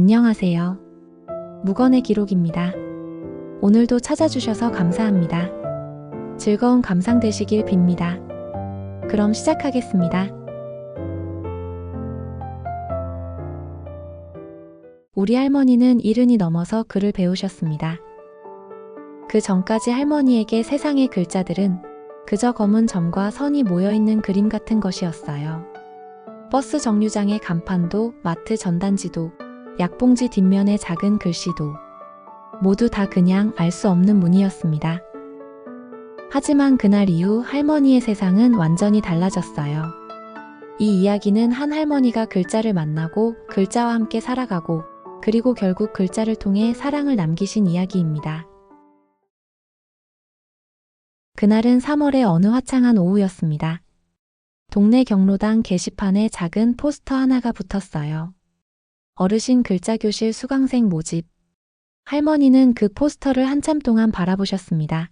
안녕하세요. 묵언의 기록입니다. 오늘도 찾아주셔서 감사합니다. 즐거운 감상 되시길 빕니다. 그럼 시작하겠습니다. 우리 할머니는 70이 넘어서 글을 배우셨습니다. 그 전까지 할머니에게 세상의 글자들은 그저 검은 점과 선이 모여있는 그림 같은 것이었어요. 버스 정류장의 간판도, 마트 전단지도, 약봉지 뒷면의 작은 글씨도 모두 다 그냥 알 수 없는 문이었습니다. 하지만 그날 이후 할머니의 세상은 완전히 달라졌어요. 이 이야기는 한 할머니가 글자를 만나고 글자와 함께 살아가고 그리고 결국 글자를 통해 사랑을 남기신 이야기입니다. 그날은 3월의 어느 화창한 오후였습니다. 동네 경로당 게시판에 작은 포스터 하나가 붙었어요. 어르신 글자교실 수강생 모집. 할머니는 그 포스터를 한참 동안 바라보셨습니다.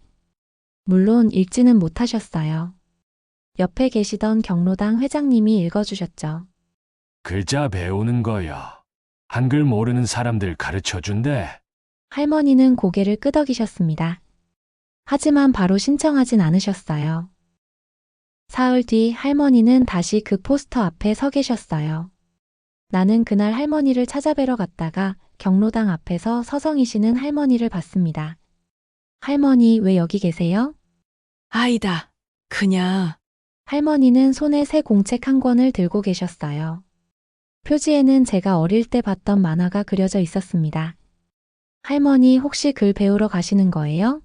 물론 읽지는 못하셨어요. 옆에 계시던 경로당 회장님이 읽어주셨죠. 글자 배우는 거요. 한글 모르는 사람들 가르쳐준대. 할머니는 고개를 끄덕이셨습니다. 하지만 바로 신청하진 않으셨어요. 사흘 뒤 할머니는 다시 그 포스터 앞에 서 계셨어요. 나는 그날 할머니를 찾아뵈러 갔다가 경로당 앞에서 서성이시는 할머니를 봤습니다. 할머니, 왜 여기 계세요? 아이다. 그냥 할머니는 손에 새 공책 한 권을 들고 계셨어요. 표지에는 제가 어릴 때 봤던 만화가 그려져 있었습니다. 할머니, 혹시 글 배우러 가시는 거예요?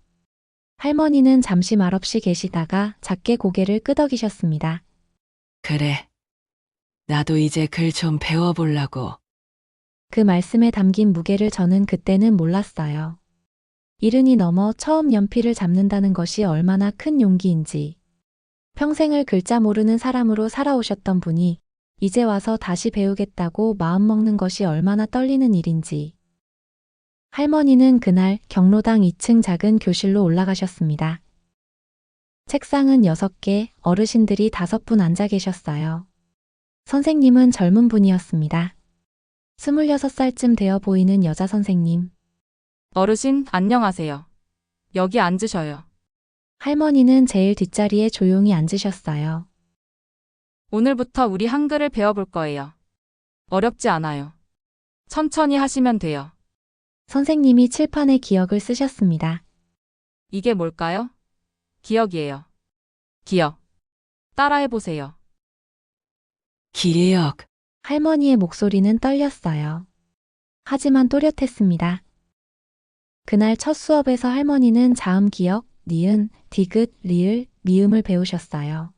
할머니는 잠시 말없이 계시다가 작게 고개를 끄덕이셨습니다. 그래. 나도 이제 글 좀 배워보려고. 그 말씀에 담긴 무게를 저는 그때는 몰랐어요. 70이 넘어 처음 연필을 잡는다는 것이 얼마나 큰 용기인지. 평생을 글자 모르는 사람으로 살아오셨던 분이 이제 와서 다시 배우겠다고 마음먹는 것이 얼마나 떨리는 일인지. 할머니는 그날 경로당 2층 작은 교실로 올라가셨습니다. 책상은 6개, 어르신들이 5분 앉아 계셨어요. 선생님은 젊은 분이었습니다. 26살쯤 되어 보이는 여자 선생님. 어르신, 안녕하세요. 여기 앉으셔요. 할머니는 제일 뒷자리에 조용히 앉으셨어요. 오늘부터 우리 한글을 배워볼 거예요. 어렵지 않아요. 천천히 하시면 돼요. 선생님이 칠판에 기억을 쓰셨습니다. 이게 뭘까요? 기억이에요. 기억. 따라해보세요. 기억. 할머니의 목소리는 떨렸어요. 하지만 또렷했습니다. 그날 첫 수업에서 할머니는 자음 기억, 니은, 디귿, 리을, 미음을 배우셨어요.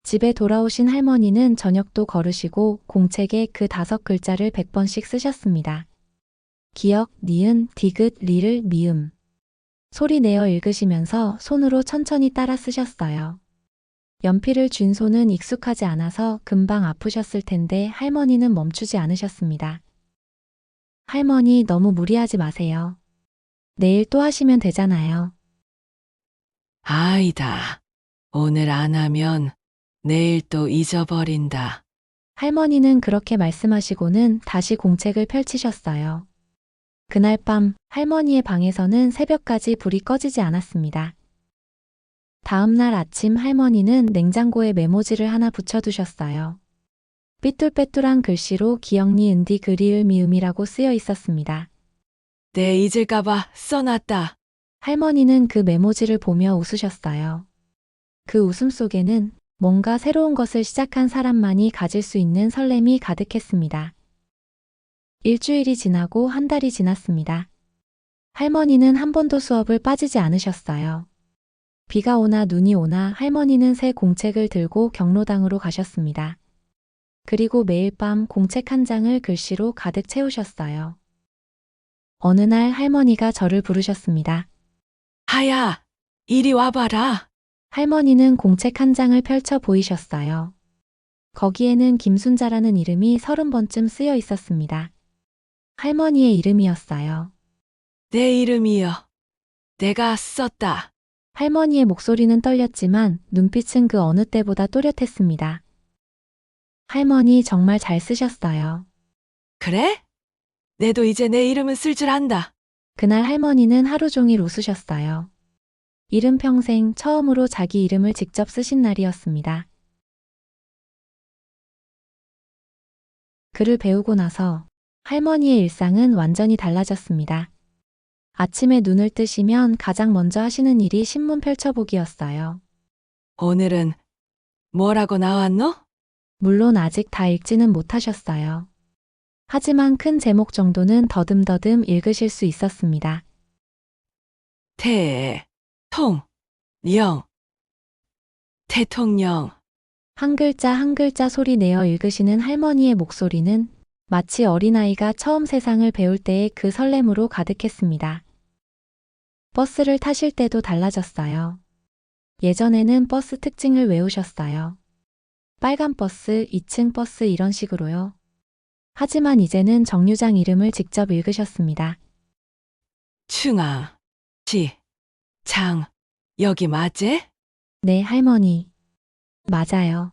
집에 돌아오신 할머니는 저녁도 걸으시고 공책에 그 5글자를 100번씩 쓰셨습니다. 기억, 니은, 디귿, 리을, 미음. 소리 내어 읽으시면서 손으로 천천히 따라 쓰셨어요. 연필을 쥔 손은 익숙하지 않아서 금방 아프셨을 텐데 할머니는 멈추지 않으셨습니다. 할머니, 너무 무리하지 마세요. 내일 또 하시면 되잖아요. 아이다. 오늘 안 하면 내일 또 잊어버린다. 할머니는 그렇게 말씀하시고는 다시 공책을 펼치셨어요. 그날 밤 할머니의 방에서는 새벽까지 불이 꺼지지 않았습니다. 다음 날 아침 할머니는 냉장고에 메모지를 하나 붙여두셨어요. 삐뚤빼뚤한 글씨로 기억니 은디 그리을 미음이라고 쓰여 있었습니다. 내 잊을까봐 써놨다. 할머니는 그 메모지를 보며 웃으셨어요. 그 웃음 속에는 뭔가 새로운 것을 시작한 사람만이 가질 수 있는 설렘이 가득했습니다. 일주일이 지나고 한 달이 지났습니다. 할머니는 한 번도 수업을 빠지지 않으셨어요. 비가 오나 눈이 오나 할머니는 새 공책을 들고 경로당으로 가셨습니다. 그리고 매일 밤 공책 한 장을 글씨로 가득 채우셨어요. 어느 날 할머니가 저를 부르셨습니다. 하야, 이리 와봐라. 할머니는 공책 한 장을 펼쳐 보이셨어요. 거기에는 김순자라는 이름이 30번쯤 쓰여 있었습니다. 할머니의 이름이었어요. 내 이름이여. 내가 썼다. 할머니의 목소리는 떨렸지만 눈빛은 그 어느 때보다 또렷했습니다. 할머니 정말 잘 쓰셨어요. 그래? 내도 이제 내 이름은 쓸 줄 안다. 그날 할머니는 하루 종일 웃으셨어요. 이름 평생 처음으로 자기 이름을 직접 쓰신 날이었습니다. 글을 배우고 나서 할머니의 일상은 완전히 달라졌습니다. 아침에 눈을 뜨시면 가장 먼저 하시는 일이 신문 펼쳐보기였어요. 오늘은 뭐라고 나왔노? 물론 아직 다 읽지는 못하셨어요. 하지만 큰 제목 정도는 더듬더듬 읽으실 수 있었습니다. 대통령. 한 글자 한 글자 소리 내어 읽으시는 할머니의 목소리는 마치 어린아이가 처음 세상을 배울 때의 그 설렘으로 가득했습니다. 버스를 타실 때도 달라졌어요. 예전에는 버스 특징을 외우셨어요. 빨간 버스, 2층 버스 이런 식으로요. 하지만 이제는 정류장 이름을 직접 읽으셨습니다. 충암, 장, 여기 맞지? 네, 할머니. 맞아요.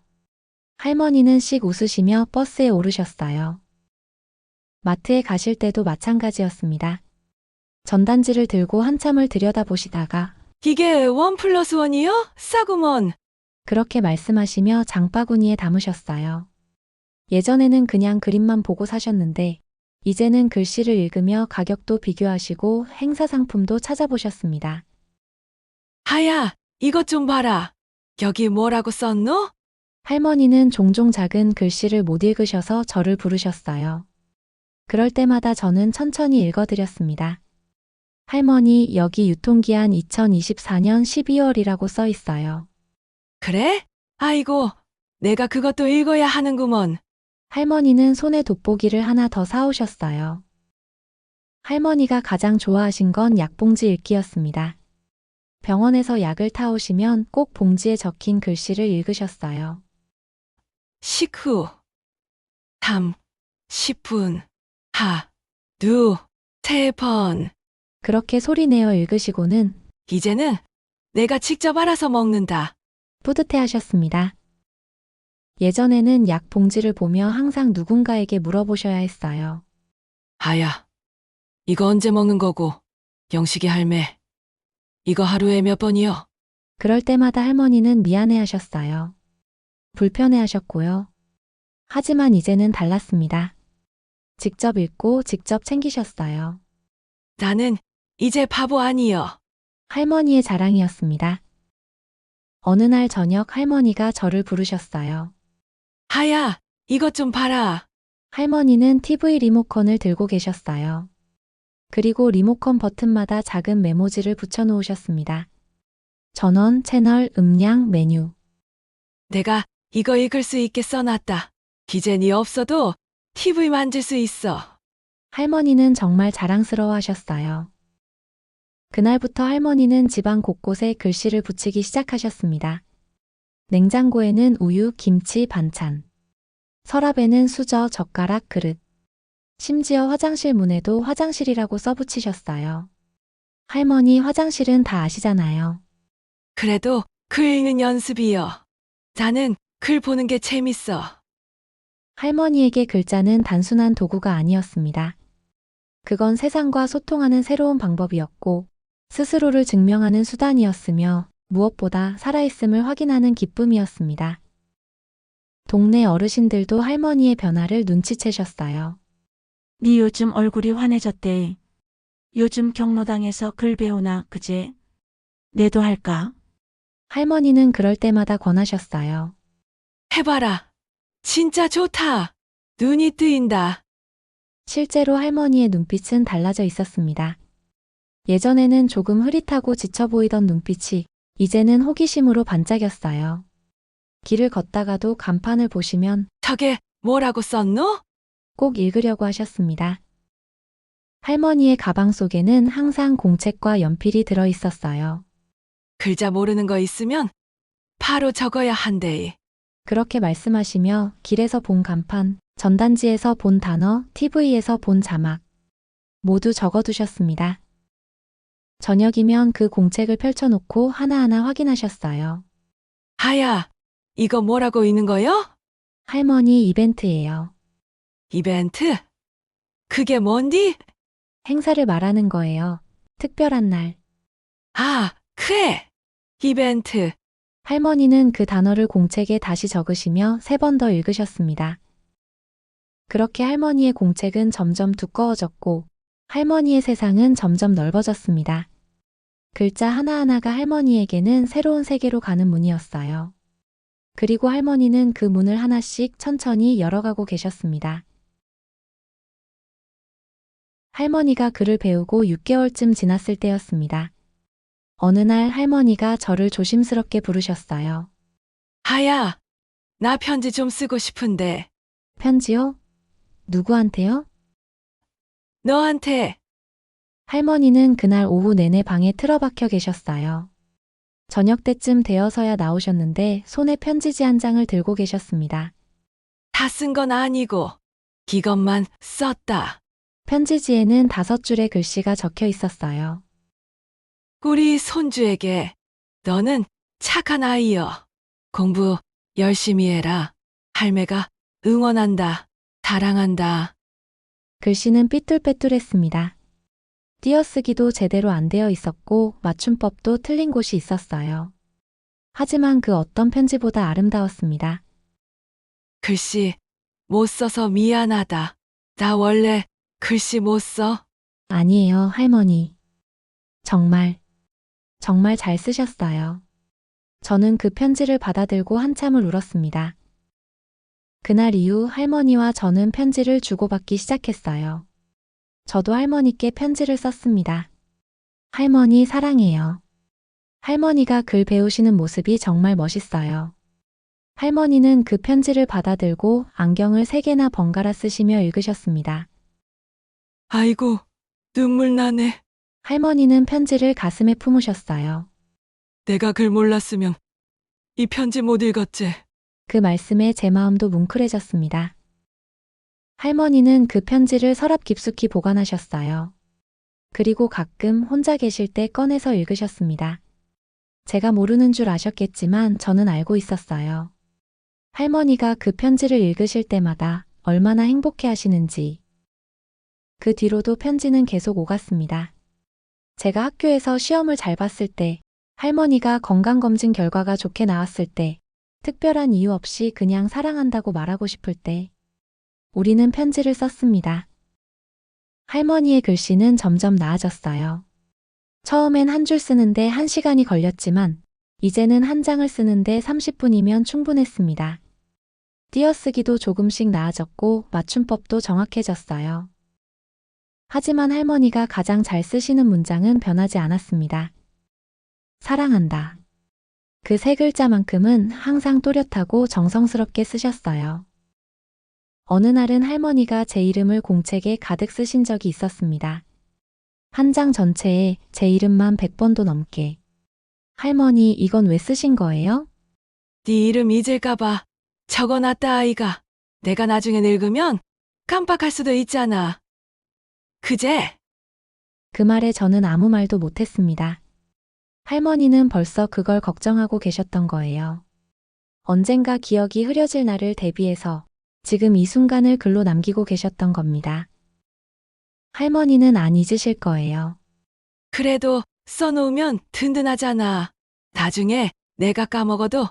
할머니는 씩 웃으시며 버스에 오르셨어요. 마트에 가실 때도 마찬가지였습니다. 전단지를 들고 한참을 들여다보시다가 이게 1+1이요? 싸구먼. 그렇게 말씀하시며 장바구니에 담으셨어요. 예전에는 그냥 그림만 보고 사셨는데 이제는 글씨를 읽으며 가격도 비교하시고 행사 상품도 찾아보셨습니다. 하야, 이것 좀 봐라. 여기 뭐라고 썼노? 할머니는 종종 작은 글씨를 못 읽으셔서 저를 부르셨어요. 그럴 때마다 저는 천천히 읽어드렸습니다. 할머니, 여기 유통기한 2024년 12월이라고 써 있어요. 그래? 아이고, 내가 그것도 읽어야 하는구먼. 할머니는 손에 돋보기를 하나 더 사오셨어요. 할머니가 가장 좋아하신 건 약봉지 읽기였습니다. 병원에서 약을 타오시면 꼭 봉지에 적힌 글씨를 읽으셨어요. 식후 3, 10분, 두, 3번. 그렇게 소리내어 읽으시고는 이제는 내가 직접 알아서 먹는다. 뿌듯해하셨습니다. 예전에는 약 봉지를 보며 항상 누군가에게 물어보셔야 했어요. 아야, 이거 언제 먹는 거고? 영식이 할매, 이거 하루에 몇 번이요? 그럴 때마다 할머니는 미안해하셨어요. 불편해하셨고요. 하지만 이제는 달랐습니다. 직접 읽고 직접 챙기셨어요. 나는 이제 바보 아니여. 할머니의 자랑이었습니다. 어느 날 저녁 할머니가 저를 부르셨어요. 하야, 이것 좀 봐라. 할머니는 TV 리모컨을 들고 계셨어요. 그리고 리모컨 버튼마다 작은 메모지를 붙여놓으셨습니다. 전원, 채널, 음량, 메뉴. 내가 이거 읽을 수 있게 써놨다. 이제 네 없어도 TV 만질 수 있어. 할머니는 정말 자랑스러워 하셨어요. 그날부터 할머니는 집안 곳곳에 글씨를 붙이기 시작하셨습니다. 냉장고에는 우유, 김치, 반찬. 서랍에는 수저, 젓가락, 그릇. 심지어 화장실 문에도 화장실이라고 써붙이셨어요. 할머니, 화장실은 다 아시잖아요. 그래도 글 읽는 연습이여. 나는 글 보는 게 재밌어. 할머니에게 글자는 단순한 도구가 아니었습니다. 그건 세상과 소통하는 새로운 방법이었고, 스스로를 증명하는 수단이었으며, 무엇보다 살아있음을 확인하는 기쁨이었습니다. 동네 어르신들도 할머니의 변화를 눈치채셨어요. 네 요즘 얼굴이 환해졌대. 요즘 경로당에서 글 배우나 그제? 내도 할까? 할머니는 그럴 때마다 권하셨어요. 해봐라. 진짜 좋다. 눈이 뜨인다. 실제로 할머니의 눈빛은 달라져 있었습니다. 예전에는 조금 흐릿하고 지쳐 보이던 눈빛이 이제는 호기심으로 반짝였어요. 길을 걷다가도 간판을 보시면 저게 뭐라고 썼노? 꼭 읽으려고 하셨습니다. 할머니의 가방 속에는 항상 공책과 연필이 들어 있었어요. 글자 모르는 거 있으면 바로 적어야 한대. 그렇게 말씀하시며 길에서 본 간판, 전단지에서 본 단어, TV에서 본 자막 모두 적어두셨습니다. 저녁이면 그 공책을 펼쳐놓고 하나하나 확인하셨어요. 하야, 이거 뭐라고 있는 거요? 할머니 이벤트예요. 이벤트? 그게 뭔디? 행사를 말하는 거예요. 특별한 날. 아, 그래. 이벤트. 할머니는 그 단어를 공책에 다시 적으시며 3번 더 읽으셨습니다. 그렇게 할머니의 공책은 점점 두꺼워졌고 할머니의 세상은 점점 넓어졌습니다. 글자 하나하나가 할머니에게는 새로운 세계로 가는 문이었어요. 그리고 할머니는 그 문을 하나씩 천천히 열어가고 계셨습니다. 할머니가 글을 배우고 6개월쯤 지났을 때였습니다. 어느 날 할머니가 저를 조심스럽게 부르셨어요. 하야, 나 편지 좀 쓰고 싶은데. 편지요? 누구한테요? 너한테. 할머니는 그날 오후 내내 방에 틀어박혀 계셨어요. 저녁 때쯤 되어서야 나오셨는데 손에 편지지 한 장을 들고 계셨습니다. 다 쓴 건 아니고 이것만 썼다. 편지지에는 5줄의 글씨가 적혀 있었어요. 우리 손주에게 너는 착한 아이여. 공부 열심히 해라. 할매가 응원한다. 사랑한다. 글씨는 삐뚤빼뚤했습니다. 띄어쓰기도 제대로 안 되어 있었고 맞춤법도 틀린 곳이 있었어요. 하지만 그 어떤 편지보다 아름다웠습니다. 글씨 못 써서 미안하다. 나 원래 글씨 못 써. 아니에요, 할머니. 정말 잘 쓰셨어요. 저는 그 편지를 받아들고 한참을 울었습니다. 그날 이후 할머니와 저는 편지를 주고받기 시작했어요. 저도 할머니께 편지를 썼습니다. 할머니 사랑해요. 할머니가 글 배우시는 모습이 정말 멋있어요. 할머니는 그 편지를 받아들고 안경을 3개나 번갈아 쓰시며 읽으셨습니다. 아이고, 눈물 나네. 할머니는 편지를 가슴에 품으셨어요. 내가 글 몰랐으면 이 편지 못 읽었지. 그 말씀에 제 마음도 뭉클해졌습니다. 할머니는 그 편지를 서랍 깊숙이 보관하셨어요. 그리고 가끔 혼자 계실 때 꺼내서 읽으셨습니다. 제가 모르는 줄 아셨겠지만 저는 알고 있었어요. 할머니가 그 편지를 읽으실 때마다 얼마나 행복해 하시는지. 그 뒤로도 편지는 계속 오갔습니다. 제가 학교에서 시험을 잘 봤을 때, 할머니가 건강검진 결과가 좋게 나왔을 때, 특별한 이유 없이 그냥 사랑한다고 말하고 싶을 때, 우리는 편지를 썼습니다. 할머니의 글씨는 점점 나아졌어요. 처음엔 한 줄 쓰는데 1시간이 걸렸지만, 이제는 한 장을 쓰는데 30분이면 충분했습니다. 띄어쓰기도 조금씩 나아졌고 맞춤법도 정확해졌어요. 하지만 할머니가 가장 잘 쓰시는 문장은 변하지 않았습니다. 사랑한다. 그 3글자만큼은 항상 또렷하고 정성스럽게 쓰셨어요. 어느 날은 할머니가 제 이름을 공책에 가득 쓰신 적이 있었습니다. 한 장 전체에 제 이름만 100번도 넘게. 할머니, 이건 왜 쓰신 거예요? 네 이름 잊을까봐 적어놨다 아이가. 내가 나중에 늙으면 깜빡할 수도 있잖아. 그제? 그 말에 저는 아무 말도 못했습니다. 할머니는 벌써 그걸 걱정하고 계셨던 거예요. 언젠가 기억이 흐려질 날을 대비해서 지금 이 순간을 글로 남기고 계셨던 겁니다. 할머니는 안 잊으실 거예요. 그래도 써놓으면 든든하잖아. 나중에 내가 까먹어도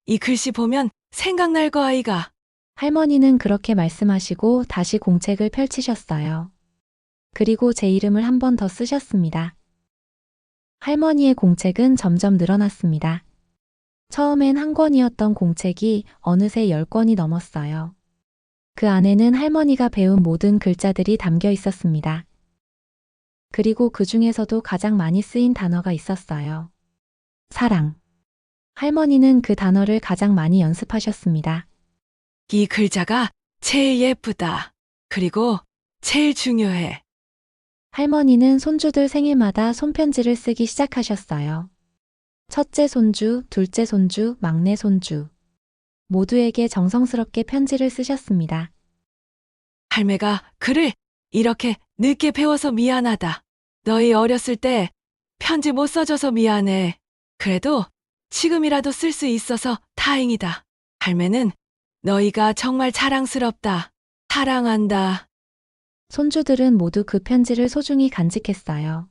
이 글씨 보면 생각날 거 아이가. 할머니는 그렇게 말씀하시고 다시 공책을 펼치셨어요. 그리고 제 이름을 한 번 더 쓰셨습니다. 할머니의 공책은 점점 늘어났습니다. 처음엔 한 권이었던 공책이 어느새 10권이 넘었어요. 그 안에는 할머니가 배운 모든 글자들이 담겨 있었습니다. 그리고 그 중에서도 가장 많이 쓰인 단어가 있었어요. 사랑. 할머니는 그 단어를 가장 많이 연습하셨습니다. 이 글자가 제일 예쁘다. 그리고 제일 중요해. 할머니는 손주들 생일마다 손편지를 쓰기 시작하셨어요. 첫째 손주, 둘째 손주, 막내 손주. 모두에게 정성스럽게 편지를 쓰셨습니다. 할매가 글을 이렇게 늦게 배워서 미안하다. 너희 어렸을 때 편지 못 써줘서 미안해. 그래도 지금이라도 쓸 수 있어서 다행이다. 할매는 너희가 정말 자랑스럽다. 사랑한다. 손주들은 모두 그 편지를 소중히 간직했어요.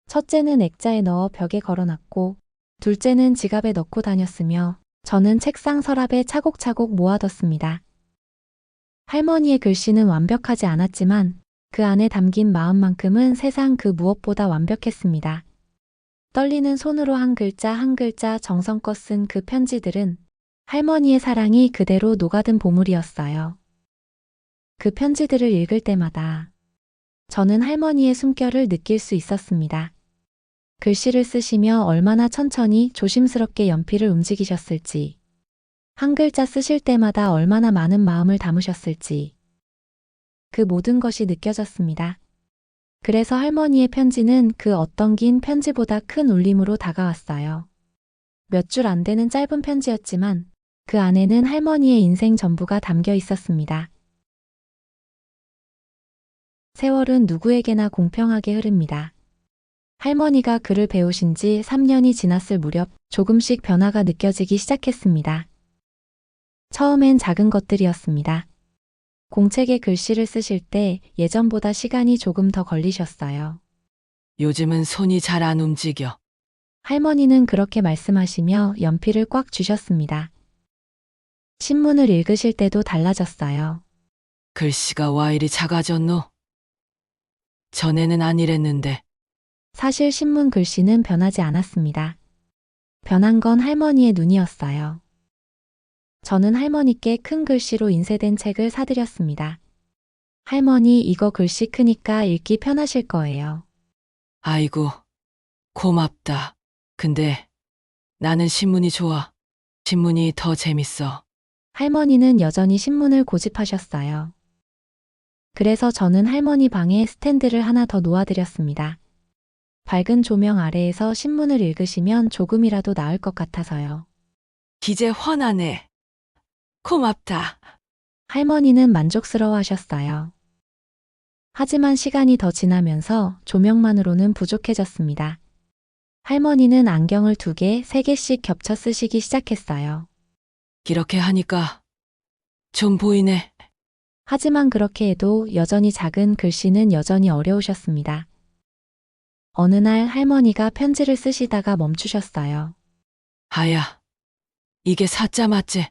첫째는 액자에 넣어 벽에 걸어놨고, 둘째는 지갑에 넣고 다녔으며, 저는 책상 서랍에 차곡차곡 모아뒀습니다. 할머니의 글씨는 완벽하지 않았지만, 그 안에 담긴 마음만큼은 세상 그 무엇보다 완벽했습니다. 떨리는 손으로 한 글자 한 글자 정성껏 쓴 그 편지들은 할머니의 사랑이 그대로 녹아든 보물이었어요. 그 편지들을 읽을 때마다 저는 할머니의 숨결을 느낄 수 있었습니다. 글씨를 쓰시며 얼마나 천천히 조심스럽게 연필을 움직이셨을지, 한 글자 쓰실 때마다 얼마나 많은 마음을 담으셨을지, 그 모든 것이 느껴졌습니다. 그래서 할머니의 편지는 그 어떤 긴 편지보다 큰 울림으로 다가왔어요. 몇 줄 안 되는 짧은 편지였지만 그 안에는 할머니의 인생 전부가 담겨 있었습니다. 세월은 누구에게나 공평하게 흐릅니다. 할머니가 글을 배우신 지 3년이 지났을 무렵 조금씩 변화가 느껴지기 시작했습니다. 처음엔 작은 것들이었습니다. 공책에 글씨를 쓰실 때 예전보다 시간이 조금 더 걸리셨어요. 요즘은 손이 잘 안 움직여. 할머니는 그렇게 말씀하시며 연필을 꽉 쥐셨습니다. 신문을 읽으실 때도 달라졌어요. 글씨가 와 이리 작아졌노? 전에는 안 이랬는데. 사실 신문 글씨는 변하지 않았습니다. 변한 건 할머니의 눈이었어요. 저는 할머니께 큰 글씨로 인쇄된 책을 사드렸습니다. 할머니, 이거 글씨 크니까 읽기 편하실 거예요. 아이고, 고맙다. 근데 나는 신문이 좋아. 신문이 더 재밌어. 할머니는 여전히 신문을 고집하셨어요. 그래서 저는 할머니 방에 스탠드를 하나 더 놓아드렸습니다. 밝은 조명 아래에서 신문을 읽으시면 조금이라도 나을 것 같아서요. 이제 훤하네. 고맙다. 할머니는 만족스러워 하셨어요. 하지만 시간이 더 지나면서 조명만으로는 부족해졌습니다. 할머니는 안경을 2개, 3개씩 겹쳐 쓰시기 시작했어요. 이렇게 하니까 좀 보이네. 하지만 그렇게 해도 여전히 작은 글씨는 여전히 어려우셨습니다. 어느 날 할머니가 편지를 쓰시다가 멈추셨어요. 아야, 이게 사자 맞지?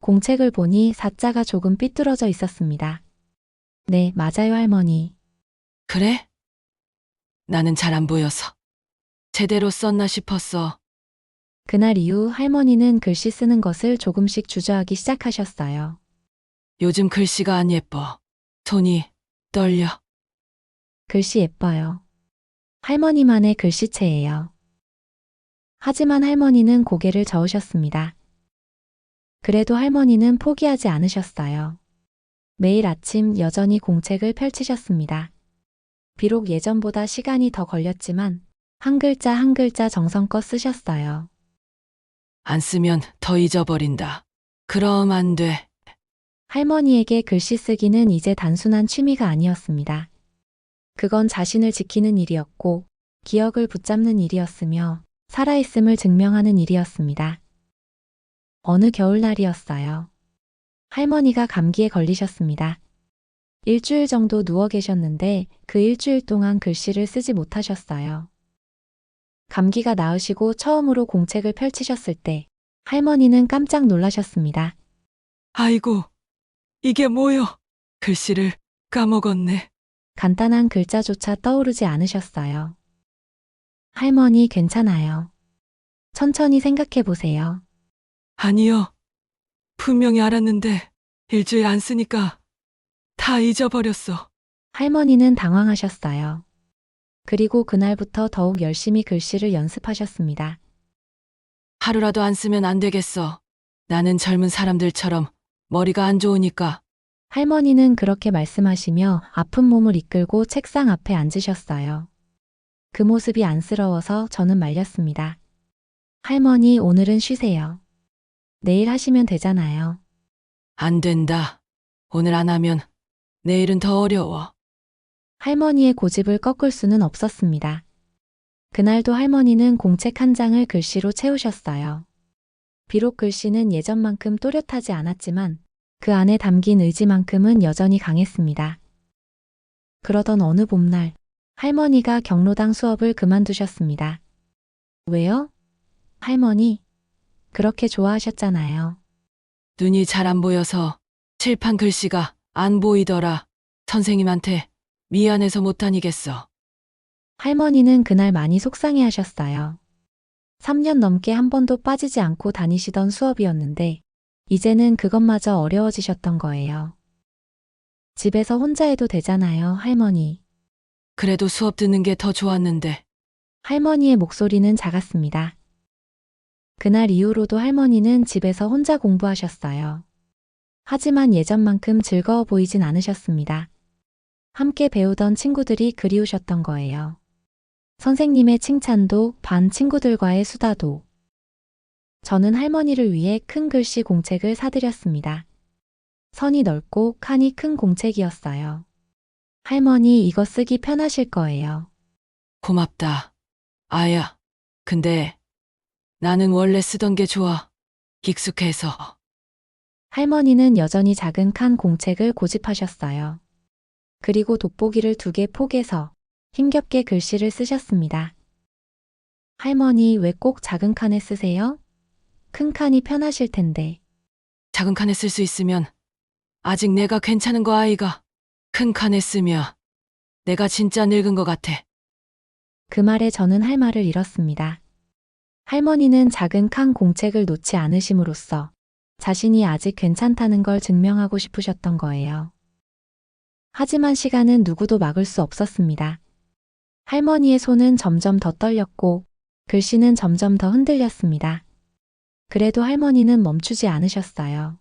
공책을 보니 사자가 조금 삐뚤어져 있었습니다. 네, 맞아요, 할머니. 그래? 나는 잘 안 보여서. 제대로 썼나 싶었어. 그날 이후 할머니는 글씨 쓰는 것을 조금씩 주저하기 시작하셨어요. 요즘 글씨가 안 예뻐. 손이 떨려. 글씨 예뻐요. 할머니만의 글씨체예요. 하지만 할머니는 고개를 저으셨습니다. 그래도 할머니는 포기하지 않으셨어요. 매일 아침 여전히 공책을 펼치셨습니다. 비록 예전보다 시간이 더 걸렸지만 한 글자 한 글자 정성껏 쓰셨어요. 안 쓰면 더 잊어버린다. 그럼 안 돼. 할머니에게 글씨 쓰기는 이제 단순한 취미가 아니었습니다. 그건 자신을 지키는 일이었고 기억을 붙잡는 일이었으며 살아있음을 증명하는 일이었습니다. 어느 겨울날이었어요. 할머니가 감기에 걸리셨습니다. 일주일 정도 누워 계셨는데 그 일주일 동안 글씨를 쓰지 못하셨어요. 감기가 나으시고 처음으로 공책을 펼치셨을 때 할머니는 깜짝 놀라셨습니다. 아이고, 이게 뭐여? 글씨를 까먹었네. 간단한 글자조차 떠오르지 않으셨어요. 할머니, 괜찮아요. 천천히 생각해 보세요. 아니요. 분명히 알았는데 일주일 안 쓰니까 다 잊어버렸어. 할머니는 당황하셨어요. 그리고 그날부터 더욱 열심히 글씨를 연습하셨습니다. 하루라도 안 쓰면 안 되겠어. 나는 젊은 사람들처럼 머리가 안 좋으니까. 할머니는 그렇게 말씀하시며 아픈 몸을 이끌고 책상 앞에 앉으셨어요. 그 모습이 안쓰러워서 저는 말렸습니다. 할머니, 오늘은 쉬세요. 내일 하시면 되잖아요. 안 된다. 오늘 안 하면 내일은 더 어려워. 할머니의 고집을 꺾을 수는 없었습니다. 그날도 할머니는 공책 한 장을 글씨로 채우셨어요. 비록 글씨는 예전만큼 또렷하지 않았지만 그 안에 담긴 의지만큼은 여전히 강했습니다. 그러던 어느 봄날, 할머니가 경로당 수업을 그만두셨습니다. 왜요? 할머니, 그렇게 좋아하셨잖아요. 눈이 잘 안 보여서 칠판 글씨가 안 보이더라. 선생님한테 미안해서 못 다니겠어. 할머니는 그날 많이 속상해 하셨어요. 3년 넘게 한 번도 빠지지 않고 다니시던 수업이었는데, 이제는 그것마저 어려워지셨던 거예요. 집에서 혼자 해도 되잖아요, 할머니. 그래도 수업 듣는 게 더 좋았는데. 할머니의 목소리는 작았습니다. 그날 이후로도 할머니는 집에서 혼자 공부하셨어요. 하지만 예전만큼 즐거워 보이진 않으셨습니다. 함께 배우던 친구들이 그리우셨던 거예요. 선생님의 칭찬도, 반 친구들과의 수다도. 저는 할머니를 위해 큰 글씨 공책을 사드렸습니다. 선이 넓고 칸이 큰 공책이었어요. 할머니 이거 쓰기 편하실 거예요. 고맙다. 아야. 근데 나는 원래 쓰던 게 좋아. 익숙해서. 할머니는 여전히 작은 칸 공책을 고집하셨어요. 그리고 돋보기를 2개 포개서 힘겹게 글씨를 쓰셨습니다. 할머니 왜 꼭 작은 칸에 쓰세요? 큰 칸이 편하실 텐데. 작은 칸에 쓸 수 있으면 아직 내가 괜찮은 거 아이가. 큰 칸에 쓰면 내가 진짜 늙은 것 같아. 그 말에 저는 할 말을 잃었습니다. 할머니는 작은 칸 공책을 놓지 않으심으로써 자신이 아직 괜찮다는 걸 증명하고 싶으셨던 거예요. 하지만 시간은 누구도 막을 수 없었습니다. 할머니의 손은 점점 더 떨렸고 글씨는 점점 더 흔들렸습니다. 그래도 할머니는 멈추지 않으셨어요.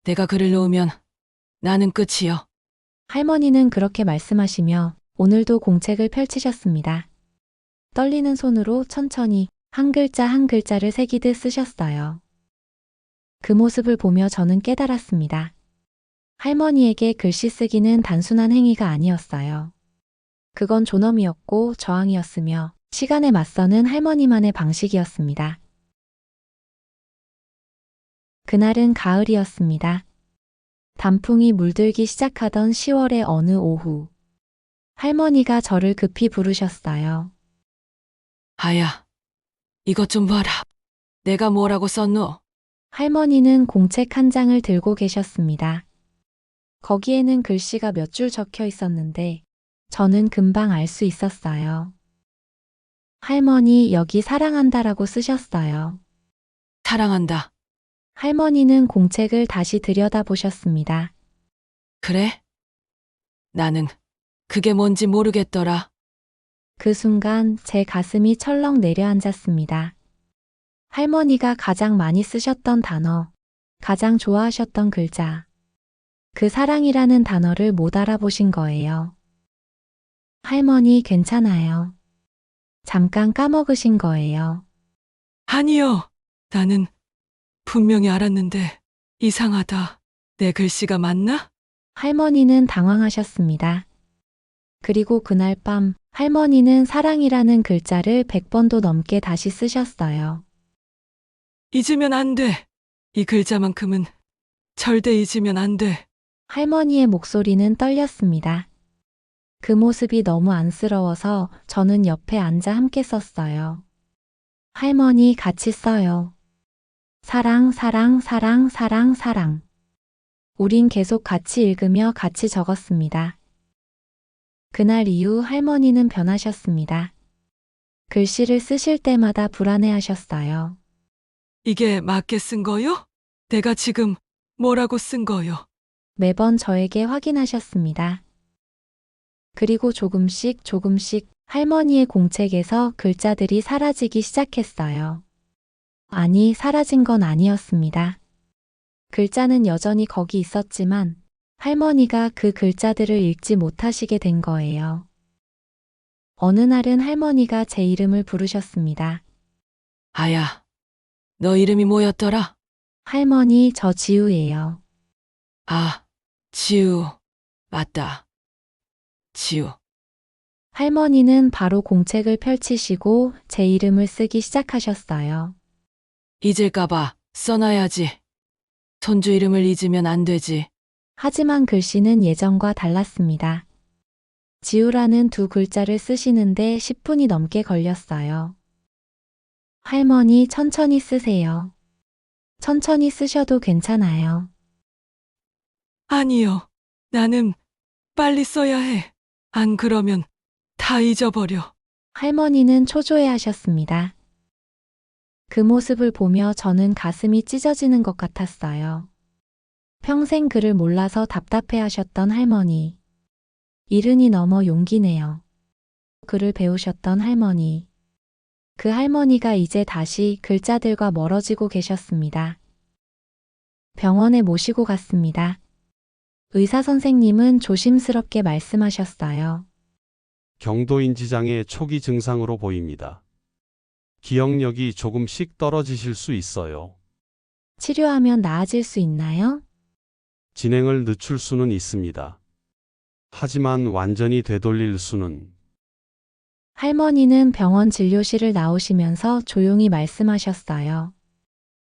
내가 글을 놓으면 나는 끝이요. 할머니는 그렇게 말씀하시며 오늘도 공책을 펼치셨습니다. 떨리는 손으로 천천히 한 글자 한 글자를 새기듯 쓰셨어요. 그 모습을 보며 저는 깨달았습니다. 할머니에게 글씨 쓰기는 단순한 행위가 아니었어요. 그건 존엄이었고 저항이었으며 시간에 맞서는 할머니만의 방식이었습니다. 그날은 가을이었습니다. 단풍이 물들기 시작하던 10월의 어느 오후. 할머니가 저를 급히 부르셨어요. 아야, 이것 좀 봐라. 내가 뭐라고 썼노? 할머니는 공책 한 장을 들고 계셨습니다. 거기에는 글씨가 몇 줄 적혀 있었는데 저는 금방 알 수 있었어요. 할머니 여기 사랑한다라고 쓰셨어요. 사랑한다. 할머니는 공책을 다시 들여다보셨습니다. 그래? 나는 그게 뭔지 모르겠더라. 그 순간 제 가슴이 철렁 내려앉았습니다. 할머니가 가장 많이 쓰셨던 단어, 가장 좋아하셨던 글자, 그 사랑이라는 단어를 못 알아보신 거예요. 할머니 괜찮아요. 잠깐 까먹으신 거예요. 아니요. 나는 분명히 알았는데 이상하다. 내 글씨가 맞나? 할머니는 당황하셨습니다. 그리고 그날 밤 할머니는 사랑이라는 글자를 100번도 넘게 다시 쓰셨어요. 잊으면 안 돼. 이 글자만큼은 절대 잊으면 안 돼. 할머니의 목소리는 떨렸습니다. 그 모습이 너무 안쓰러워서 저는 옆에 앉아 함께 썼어요. 할머니 같이 써요. 사랑, 사랑, 사랑, 사랑, 사랑. 우린 계속 같이 읽으며 같이 적었습니다. 그날 이후 할머니는 변하셨습니다. 글씨를 쓰실 때마다 불안해하셨어요. 이게 맞게 쓴 거요? 내가 지금 뭐라고 쓴 거요? 매번 저에게 확인하셨습니다. 그리고 조금씩 조금씩 할머니의 공책에서 글자들이 사라지기 시작했어요. 아니, 사라진 건 아니었습니다. 글자는 여전히 거기 있었지만 할머니가 그 글자들을 읽지 못하시게 된 거예요. 어느 날은 할머니가 제 이름을 부르셨습니다. 아야, 너 이름이 뭐였더라? 할머니, 저 지우예요. 아, 지우. 맞다. 지우. 할머니는 바로 공책을 펼치시고 제 이름을 쓰기 시작하셨어요. 잊을까봐 써놔야지. 손주 이름을 잊으면 안 되지. 하지만 글씨는 예전과 달랐습니다. 지우라는 두 글자를 쓰시는데 10분이 넘게 걸렸어요. 할머니, 천천히 쓰세요. 천천히 쓰셔도 괜찮아요. 아니요. 나는 빨리 써야 해. 안 그러면 다 잊어버려. 할머니는 초조해 하셨습니다. 그 모습을 보며 저는 가슴이 찢어지는 것 같았어요. 평생 글을 몰라서 답답해 하셨던 할머니. 70이 넘어 용기 내어 글을 배우셨던 할머니. 그 할머니가 이제 다시 글자들과 멀어지고 계셨습니다. 병원에 모시고 갔습니다. 의사 선생님은 조심스럽게 말씀하셨어요. 경도인지장애 초기 증상으로 보입니다. 기억력이 조금씩 떨어지실 수 있어요. 치료하면 나아질 수 있나요? 진행을 늦출 수는 있습니다. 하지만 완전히 되돌릴 수는. 할머니는 병원 진료실을 나오시면서 조용히 말씀하셨어요.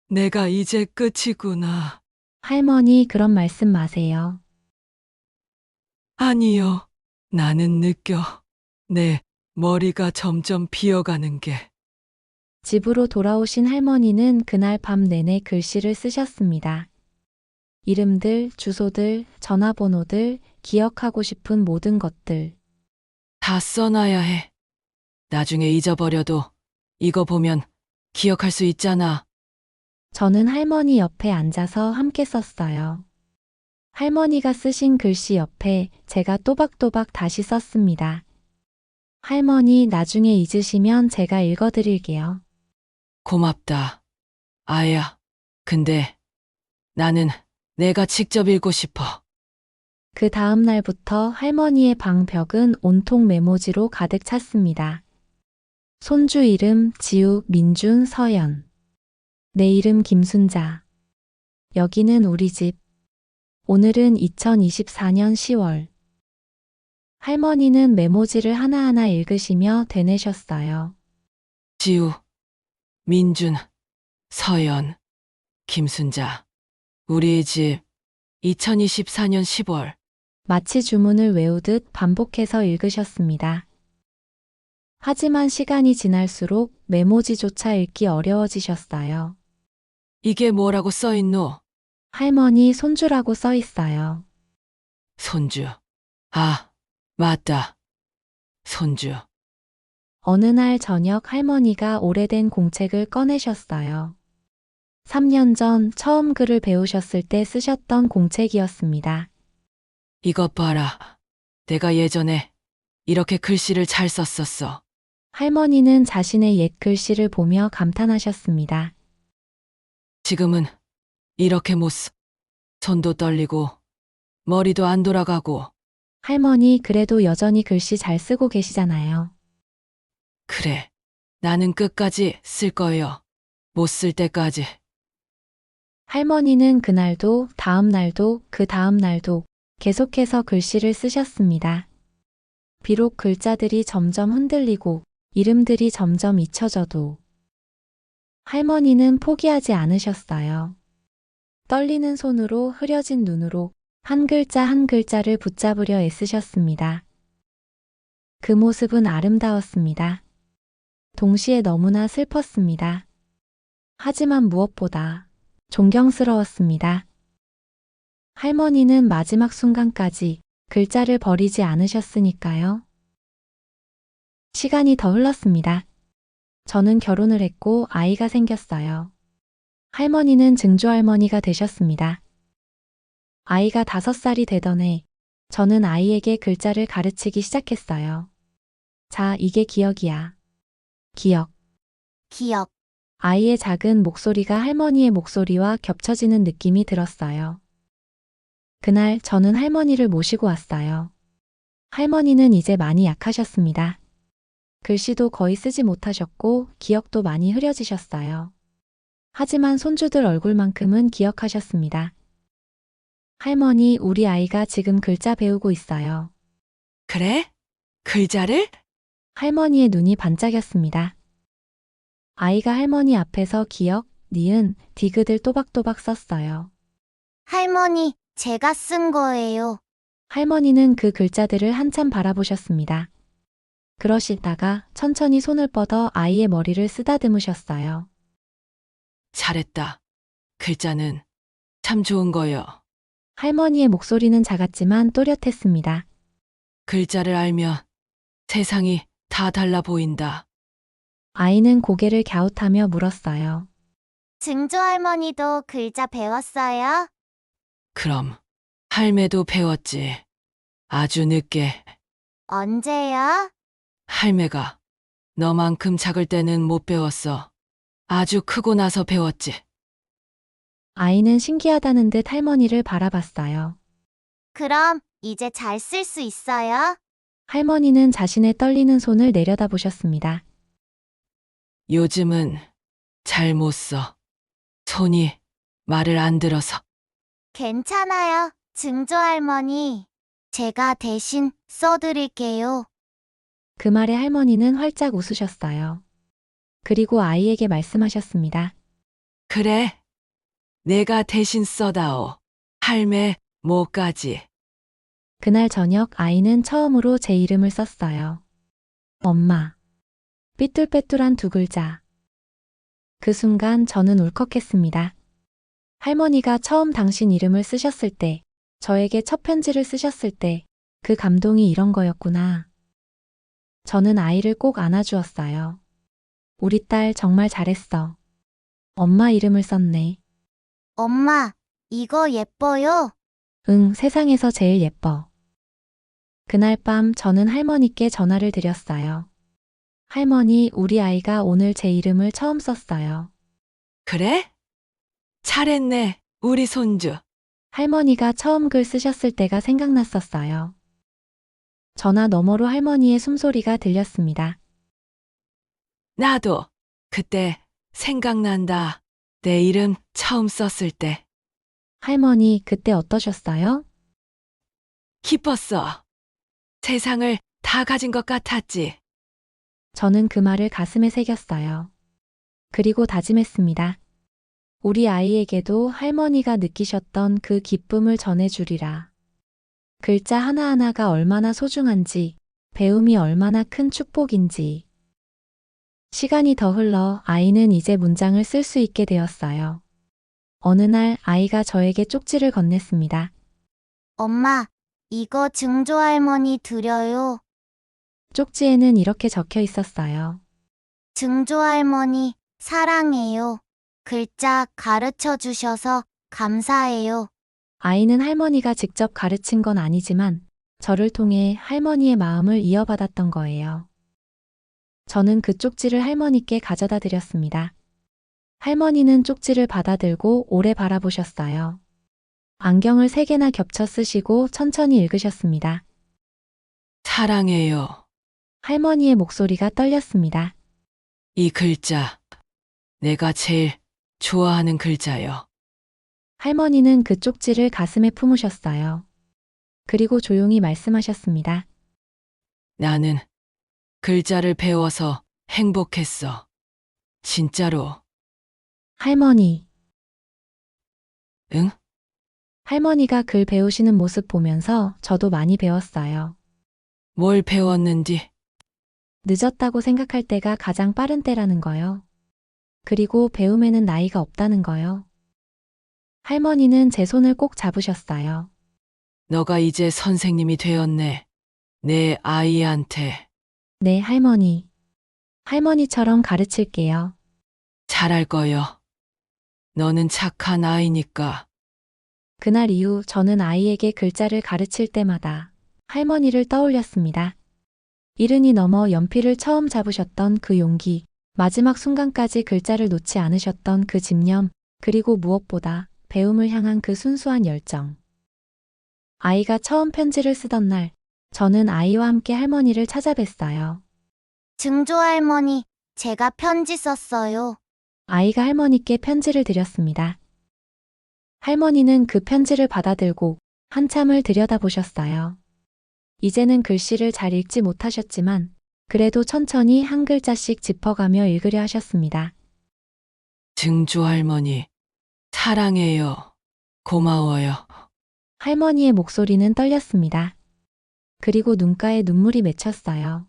내가 이제 끝이구나. 할머니, 그런 말씀 마세요. 아니요. 나는 느껴. 내 머리가 점점 비어가는 게. 집으로 돌아오신 할머니는 그날 밤 내내 글씨를 쓰셨습니다. 이름들, 주소들, 전화번호들, 기억하고 싶은 모든 것들. 다 써놔야 해. 나중에 잊어버려도 이거 보면 기억할 수 있잖아. 저는 할머니 옆에 앉아서 함께 썼어요. 할머니가 쓰신 글씨 옆에 제가 또박또박 다시 썼습니다. 할머니, 나중에 잊으시면 제가 읽어드릴게요. 고맙다. 아야. 근데 나는 내가 직접 읽고 싶어. 그 다음 날부터 할머니의 방 벽은 온통 메모지로 가득 찼습니다. 손주 이름 지우, 민준, 서연. 내 이름 김순자. 여기는 우리 집. 오늘은 2024년 10월. 할머니는 메모지를 하나하나 읽으시며 되뇌셨어요. 지우, 민준, 서연, 김순자. 우리 집 2024년 10월. 마치 주문을 외우듯 반복해서 읽으셨습니다. 하지만 시간이 지날수록 메모지조차 읽기 어려워지셨어요. 이게 뭐라고 써있노? 할머니, 손주라고 써 있어요. 손주. 아, 맞다. 손주. 어느 날 저녁 할머니가 오래된 공책을 꺼내셨어요. 3년 전 처음 글을 배우셨을 때 쓰셨던 공책이었습니다. 이것 봐라. 내가 예전에 이렇게 글씨를 잘 썼었어. 할머니는 자신의 옛 글씨를 보며 감탄하셨습니다. 지금은 이렇게 못 써. 손도 떨리고 머리도 안 돌아가고. 할머니, 그래도 여전히 글씨 잘 쓰고 계시잖아요. 그래. 나는 끝까지 쓸 거예요. 못 쓸 때까지. 할머니는 그날도, 다음 날도, 그 다음 날도 계속해서 글씨를 쓰셨습니다. 비록 글자들이 점점 흔들리고 이름들이 점점 잊혀져도 할머니는 포기하지 않으셨어요. 떨리는 손으로 흐려진 눈으로 한 글자 한 글자를 붙잡으려 애쓰셨습니다. 그 모습은 아름다웠습니다. 동시에 너무나 슬펐습니다. 하지만 무엇보다 존경스러웠습니다. 할머니는 마지막 순간까지 글자를 버리지 않으셨으니까요. 시간이 더 흘렀습니다. 저는 결혼을 했고 아이가 생겼어요. 할머니는 증조할머니가 되셨습니다. 아이가 5살이 되던 해, 저는 아이에게 글자를 가르치기 시작했어요. 자, 이게 기억이야. 기억. 기억, 아이의 작은 목소리가 할머니의 목소리와 겹쳐지는 느낌이 들었어요. 그날 저는 할머니를 모시고 왔어요. 할머니는 이제 많이 약하셨습니다. 글씨도 거의 쓰지 못하셨고 기억도 많이 흐려지셨어요. 하지만 손주들 얼굴만큼은 기억하셨습니다. 할머니, 우리 아이가 지금 글자 배우고 있어요. 그래? 글자를? 할머니의 눈이 반짝였습니다. 아이가 할머니 앞에서 기억, 니은, 디귿을 또박또박 썼어요. 할머니, 제가 쓴 거예요. 할머니는 그 글자들을 한참 바라보셨습니다. 그러시다가 천천히 손을 뻗어 아이의 머리를 쓰다듬으셨어요. 잘했다. 글자는 참 좋은 거요. 할머니의 목소리는 작았지만 또렷했습니다. 글자를 알면 세상이 다 달라 보인다. 아이는 고개를 갸웃하며 물었어요. 증조 할머니도 글자 배웠어요? 그럼 할매도 배웠지. 아주 늦게. 언제요? 할매가 너만큼 작을 때는 못 배웠어. 아주 크고 나서 배웠지. 아이는 신기하다는 듯 할머니를 바라봤어요. 그럼 이제 잘 쓸 수 있어요? 할머니는 자신의 떨리는 손을 내려다보셨습니다. 요즘은 잘 못 써. 손이 말을 안 들어서. 괜찮아요, 증조 할머니. 제가 대신 써드릴게요. 그 말에 할머니는 활짝 웃으셨어요. 그리고 아이에게 말씀하셨습니다. 그래. 내가 대신 써다오. 할매 뭐까지. 그날 저녁 아이는 처음으로 제 이름을 썼어요. 엄마. 삐뚤빼뚤한 두 글자. 그 순간 저는 울컥했습니다. 할머니가 처음 당신 이름을 쓰셨을 때, 저에게 첫 편지를 쓰셨을 때, 그 감동이 이런 거였구나. 저는 아이를 꼭 안아주었어요. 우리 딸 정말 잘했어. 엄마 이름을 썼네. 엄마, 이거 예뻐요? 응, 세상에서 제일 예뻐. 그날 밤 저는 할머니께 전화를 드렸어요. 할머니, 우리 아이가 오늘 제 이름을 처음 썼어요. 그래? 잘했네. 우리 손주. 할머니가 처음 글 쓰셨을 때가 생각났었어요. 전화 너머로 할머니의 숨소리가 들렸습니다. 나도 그때 생각난다. 내 이름 처음 썼을 때. 할머니, 그때 어떠셨어요? 기뻤어. 세상을 다 가진 것 같았지. 저는 그 말을 가슴에 새겼어요. 그리고 다짐했습니다. 우리 아이에게도 할머니가 느끼셨던 그 기쁨을 전해주리라. 글자 하나하나가 얼마나 소중한지, 배움이 얼마나 큰 축복인지. 시간이 더 흘러 아이는 이제 문장을 쓸 수 있게 되었어요. 어느 날 아이가 저에게 쪽지를 건넸습니다. 엄마, 이거 증조 할머니 드려요. 쪽지에는 이렇게 적혀 있었어요. 증조 할머니, 사랑해요. 글자 가르쳐 주셔서 감사해요. 아이는 할머니가 직접 가르친 건 아니지만 저를 통해 할머니의 마음을 이어받았던 거예요. 저는 그 쪽지를 할머니께 가져다 드렸습니다. 할머니는 쪽지를 받아들고 오래 바라보셨어요. 안경을 3개나 겹쳐 쓰시고 천천히 읽으셨습니다. 사랑해요. 할머니의 목소리가 떨렸습니다. 이 글자. 내가 제일 좋아하는 글자요. 할머니는 그 쪽지를 가슴에 품으셨어요. 그리고 조용히 말씀하셨습니다. 나는 글자를 배워서 행복했어. 진짜로. 할머니. 응? 할머니가 글 배우시는 모습 보면서 저도 많이 배웠어요. 뭘 배웠는지. 늦었다고 생각할 때가 가장 빠른 때라는 거요. 그리고 배움에는 나이가 없다는 거요. 할머니는 제 손을 꼭 잡으셨어요. 너가 이제 선생님이 되었네. 내 아이한테. 네, 할머니. 할머니처럼 가르칠게요. 잘할 거요. 너는 착한 아이니까. 그날 이후 저는 아이에게 글자를 가르칠 때마다 할머니를 떠올렸습니다. 이른이 넘어 연필을 처음 잡으셨던 그 용기, 마지막 순간까지 글자를 놓지 않으셨던 그 집념, 그리고 무엇보다 배움을 향한 그 순수한 열정. 아이가 처음 편지를 쓰던 날, 저는 아이와 함께 할머니를 찾아뵀어요. 증조 할머니, 제가 편지 썼어요. 아이가 할머니께 편지를 드렸습니다. 할머니는 그 편지를 받아들고 한참을 들여다보셨어요. 이제는 글씨를 잘 읽지 못하셨지만 그래도 천천히 한 글자씩 짚어가며 읽으려 하셨습니다. 증조 할머니, 사랑해요. 고마워요. 할머니의 목소리는 떨렸습니다. 그리고 눈가에 눈물이 맺혔어요.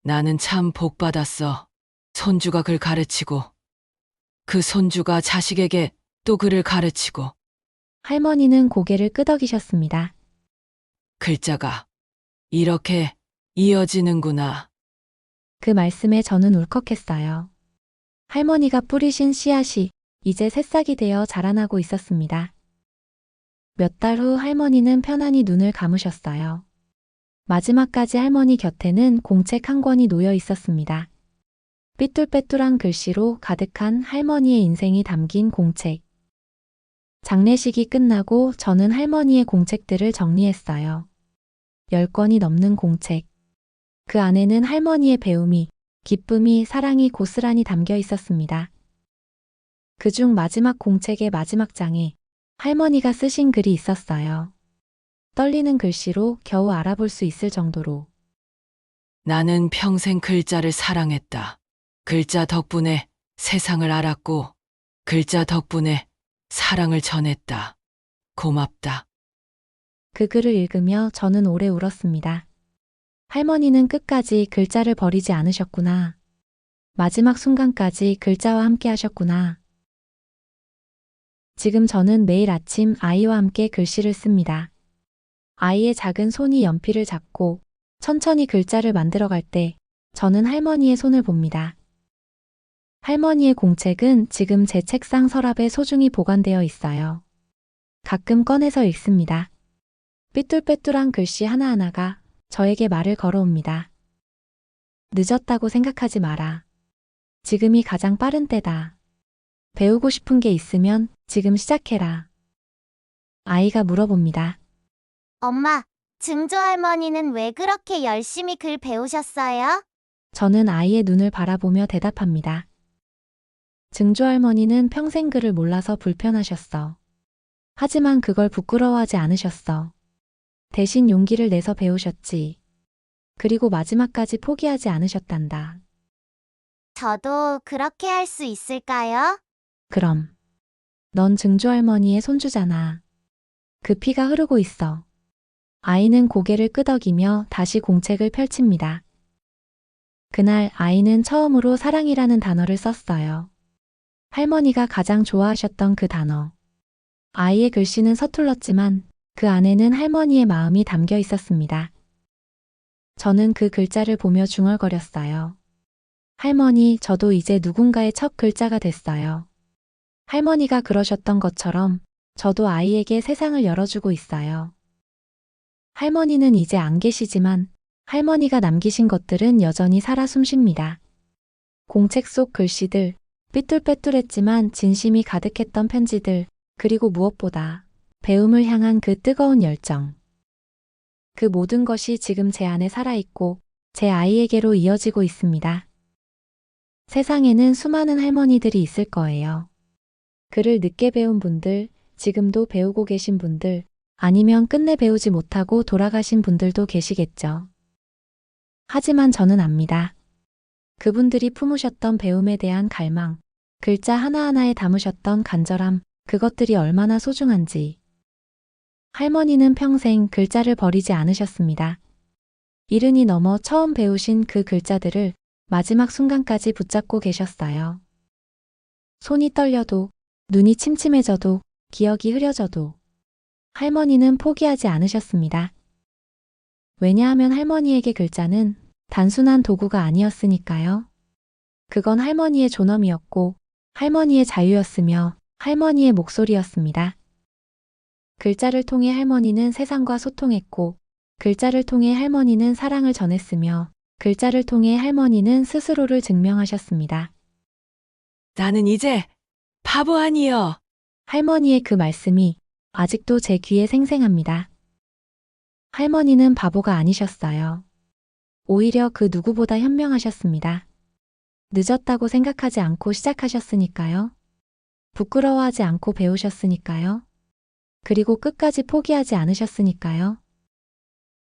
나는 참 복받았어. 손주가 글 가르치고, 그 손주가 자식에게 또 글을 가르치고, 할머니는 고개를 끄덕이셨습니다. 글자가 이렇게 이어지는구나. 그 말씀에 저는 울컥했어요. 할머니가 뿌리신 씨앗이 이제 새싹이 되어 자라나고 있었습니다. 몇 달 후 할머니는 편안히 눈을 감으셨어요. 마지막까지 할머니 곁에는 공책 한 권이 놓여 있었습니다. 삐뚤빼뚤한 글씨로 가득한 할머니의 인생이 담긴 공책. 장례식이 끝나고 저는 할머니의 공책들을 정리했어요. 10권이 넘는 공책. 그 안에는 할머니의 배움이, 기쁨이, 사랑이 고스란히 담겨 있었습니다. 그중 마지막 공책의 마지막 장에 할머니가 쓰신 글이 있었어요. 떨리는 글씨로 겨우 알아볼 수 있을 정도로. 나는 평생 글자를 사랑했다. 글자 덕분에 세상을 알았고, 글자 덕분에 사랑을 전했다. 고맙다. 그 글을 읽으며 저는 오래 울었습니다. 할머니는 끝까지 글자를 버리지 않으셨구나. 마지막 순간까지 글자와 함께 하셨구나. 지금 저는 매일 아침 아이와 함께 글씨를 씁니다. 아이의 작은 손이 연필을 잡고 천천히 글자를 만들어갈 때 저는 할머니의 손을 봅니다. 할머니의 공책은 지금 제 책상 서랍에 소중히 보관되어 있어요. 가끔 꺼내서 읽습니다. 삐뚤빼뚤한 글씨 하나하나가 저에게 말을 걸어옵니다. 늦었다고 생각하지 마라. 지금이 가장 빠른 때다. 배우고 싶은 게 있으면 지금 시작해라. 아이가 물어봅니다. 엄마, 증조 할머니는 왜 그렇게 열심히 글 배우셨어요? 저는 아이의 눈을 바라보며 대답합니다. 증조 할머니는 평생 글을 몰라서 불편하셨어. 하지만 그걸 부끄러워하지 않으셨어. 대신 용기를 내서 배우셨지. 그리고 마지막까지 포기하지 않으셨단다. 저도 그렇게 할 수 있을까요? 그럼. 넌 증조 할머니의 손주잖아. 그 피가 흐르고 있어. 아이는 고개를 끄덕이며 다시 공책을 펼칩니다. 그날 아이는 처음으로 사랑이라는 단어를 썼어요. 할머니가 가장 좋아하셨던 그 단어. 아이의 글씨는 서툴렀지만 그 안에는 할머니의 마음이 담겨 있었습니다. 저는 그 글자를 보며 중얼거렸어요. 할머니, 저도 이제 누군가의 첫 글자가 됐어요. 할머니가 그러셨던 것처럼 저도 아이에게 세상을 열어주고 있어요. 할머니는 이제 안 계시지만 할머니가 남기신 것들은 여전히 살아 숨쉽니다. 공책 속 글씨들, 삐뚤빼뚤했지만 진심이 가득했던 편지들, 그리고 무엇보다 배움을 향한 그 뜨거운 열정. 그 모든 것이 지금 제 안에 살아있고 제 아이에게로 이어지고 있습니다. 세상에는 수많은 할머니들이 있을 거예요. 글을 늦게 배운 분들, 지금도 배우고 계신 분들, 아니면 끝내 배우지 못하고 돌아가신 분들도 계시겠죠. 하지만 저는 압니다. 그분들이 품으셨던 배움에 대한 갈망, 글자 하나하나에 담으셨던 간절함, 그것들이 얼마나 소중한지. 할머니는 평생 글자를 버리지 않으셨습니다. 이른이 넘어 처음 배우신 그 글자들을 마지막 순간까지 붙잡고 계셨어요. 손이 떨려도, 눈이 침침해져도, 기억이 흐려져도 할머니는 포기하지 않으셨습니다. 왜냐하면 할머니에게 글자는 단순한 도구가 아니었으니까요. 그건 할머니의 존엄이었고, 할머니의 자유였으며, 할머니의 목소리였습니다. 글자를 통해 할머니는 세상과 소통했고, 글자를 통해 할머니는 사랑을 전했으며, 글자를 통해 할머니는 스스로를 증명하셨습니다. 나는 이제 바보 아니여. 할머니의 그 말씀이 아직도 제 귀에 생생합니다. 할머니는 바보가 아니셨어요. 오히려 그 누구보다 현명하셨습니다. 늦었다고 생각하지 않고 시작하셨으니까요. 부끄러워하지 않고 배우셨으니까요. 그리고 끝까지 포기하지 않으셨으니까요.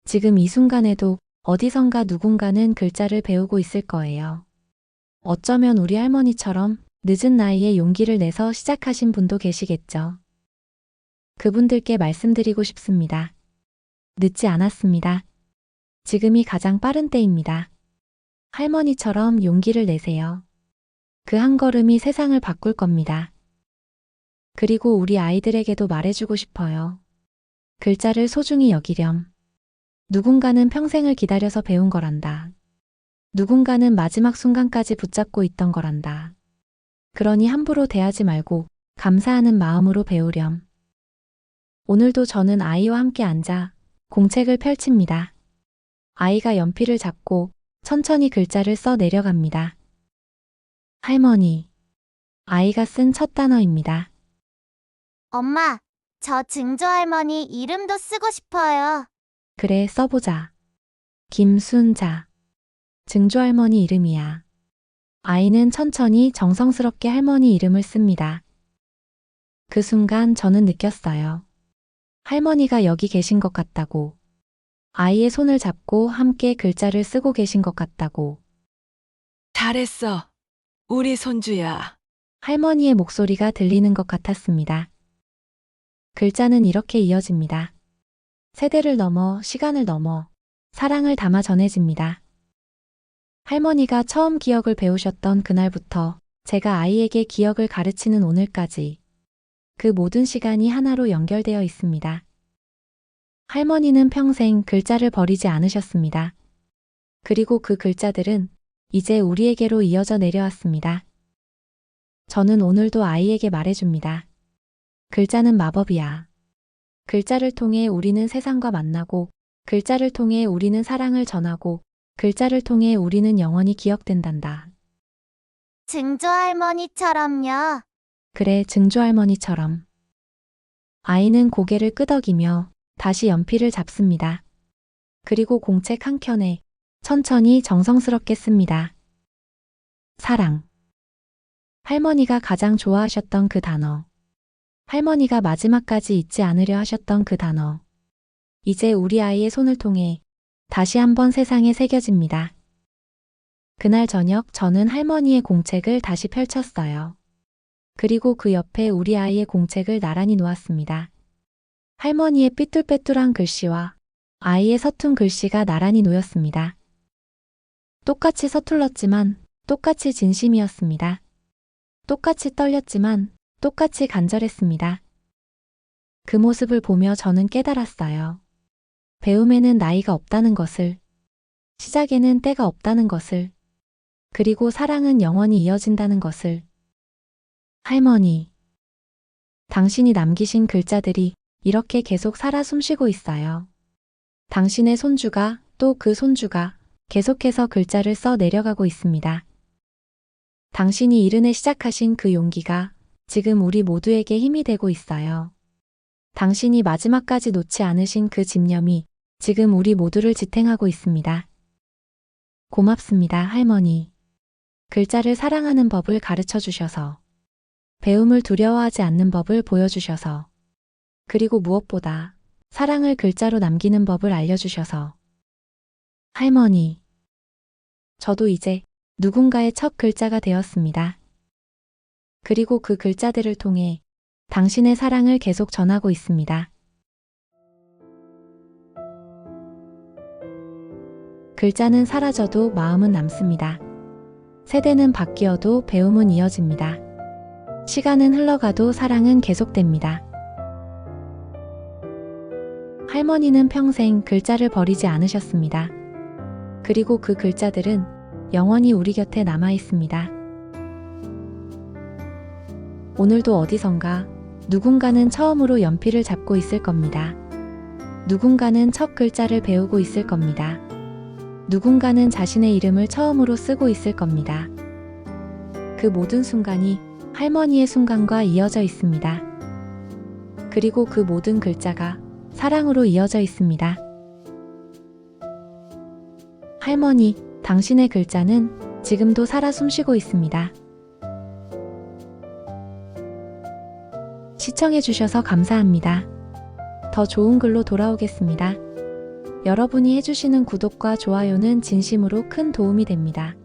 지금 이 순간에도 어디선가 누군가는 글자를 배우고 있을 거예요. 어쩌면 우리 할머니처럼 늦은 나이에 용기를 내서 시작하신 분도 계시겠죠. 그분들께 말씀드리고 싶습니다. 늦지 않았습니다. 지금이 가장 빠른 때입니다. 할머니처럼 용기를 내세요. 그 한 걸음이 세상을 바꿀 겁니다. 그리고 우리 아이들에게도 말해주고 싶어요. 글자를 소중히 여기렴. 누군가는 평생을 기다려서 배운 거란다. 누군가는 마지막 순간까지 붙잡고 있던 거란다. 그러니 함부로 대하지 말고 감사하는 마음으로 배우렴. 오늘도 저는 아이와 함께 앉아 공책을 펼칩니다. 아이가 연필을 잡고 천천히 글자를 써 내려갑니다. 할머니. 아이가 쓴 첫 단어입니다. 엄마, 저 증조할머니 이름도 쓰고 싶어요. 그래, 써보자. 김순자. 증조할머니 이름이야. 아이는 천천히 정성스럽게 할머니 이름을 씁니다. 그 순간 저는 느꼈어요. 할머니가 여기 계신 것 같다고. 아이의 손을 잡고 함께 글자를 쓰고 계신 것 같다고. 잘했어. 우리 손주야. 할머니의 목소리가 들리는 것 같았습니다. 글자는 이렇게 이어집니다. 세대를 넘어 시간을 넘어 사랑을 담아 전해집니다. 할머니가 처음 기억을 배우셨던 그날부터 제가 아이에게 기억을 가르치는 오늘까지 그 모든 시간이 하나로 연결되어 있습니다. 할머니는 평생 글자를 버리지 않으셨습니다. 그리고 그 글자들은 이제 우리에게로 이어져 내려왔습니다. 저는 오늘도 아이에게 말해줍니다. 글자는 마법이야. 글자를 통해 우리는 세상과 만나고, 글자를 통해 우리는 사랑을 전하고, 글자를 통해 우리는 영원히 기억된단다. 증조할머니처럼요. 그래, 증조할머니처럼. 아이는 고개를 끄덕이며 다시 연필을 잡습니다. 그리고 공책 한 켠에 천천히 정성스럽게 씁니다. 사랑. 할머니가 가장 좋아하셨던 그 단어. 할머니가 마지막까지 잊지 않으려 하셨던 그 단어. 이제 우리 아이의 손을 통해 다시 한번 세상에 새겨집니다. 그날 저녁 저는 할머니의 공책을 다시 펼쳤어요. 그리고 그 옆에 우리 아이의 공책을 나란히 놓았습니다. 할머니의 삐뚤빼뚤한 글씨와 아이의 서툰 글씨가 나란히 놓였습니다. 똑같이 서툴렀지만 똑같이 진심이었습니다. 똑같이 떨렸지만 똑같이 간절했습니다. 그 모습을 보며 저는 깨달았어요. 배움에는 나이가 없다는 것을, 시작에는 때가 없다는 것을, 그리고 사랑은 영원히 이어진다는 것을. 할머니, 당신이 남기신 글자들이 이렇게 계속 살아 숨쉬고 있어요. 당신의 손주가 또 그 손주가 계속해서 글자를 써 내려가고 있습니다. 당신이 이른에 시작하신 그 용기가 지금 우리 모두에게 힘이 되고 있어요. 당신이 마지막까지 놓지 않으신 그 집념이 지금 우리 모두를 지탱하고 있습니다. 고맙습니다, 할머니. 글자를 사랑하는 법을 가르쳐 주셔서, 배움을 두려워하지 않는 법을 보여주셔서, 그리고 무엇보다 사랑을 글자로 남기는 법을 알려주셔서. 할머니, 저도 이제 누군가의 첫 글자가 되었습니다. 그리고 그 글자들을 통해 당신의 사랑을 계속 전하고 있습니다. 글자는 사라져도 마음은 남습니다. 세대는 바뀌어도 배움은 이어집니다. 시간은 흘러가도 사랑은 계속됩니다. 할머니는 평생 글자를 버리지 않으셨습니다. 그리고 그 글자들은 영원히 우리 곁에 남아 있습니다. 오늘도 어디선가 누군가는 처음으로 연필을 잡고 있을 겁니다. 누군가는 첫 글자를 배우고 있을 겁니다. 누군가는 자신의 이름을 처음으로 쓰고 있을 겁니다. 그 모든 순간이 할머니의 순간과 이어져 있습니다. 그리고 그 모든 글자가 사랑으로 이어져 있습니다. 할머니, 당신의 글자는 지금도 살아 숨쉬고 있습니다. 시청해주셔서 감사합니다. 더 좋은 글로 돌아오겠습니다. 여러분이 해주시는 구독과 좋아요는 진심으로 큰 도움이 됩니다.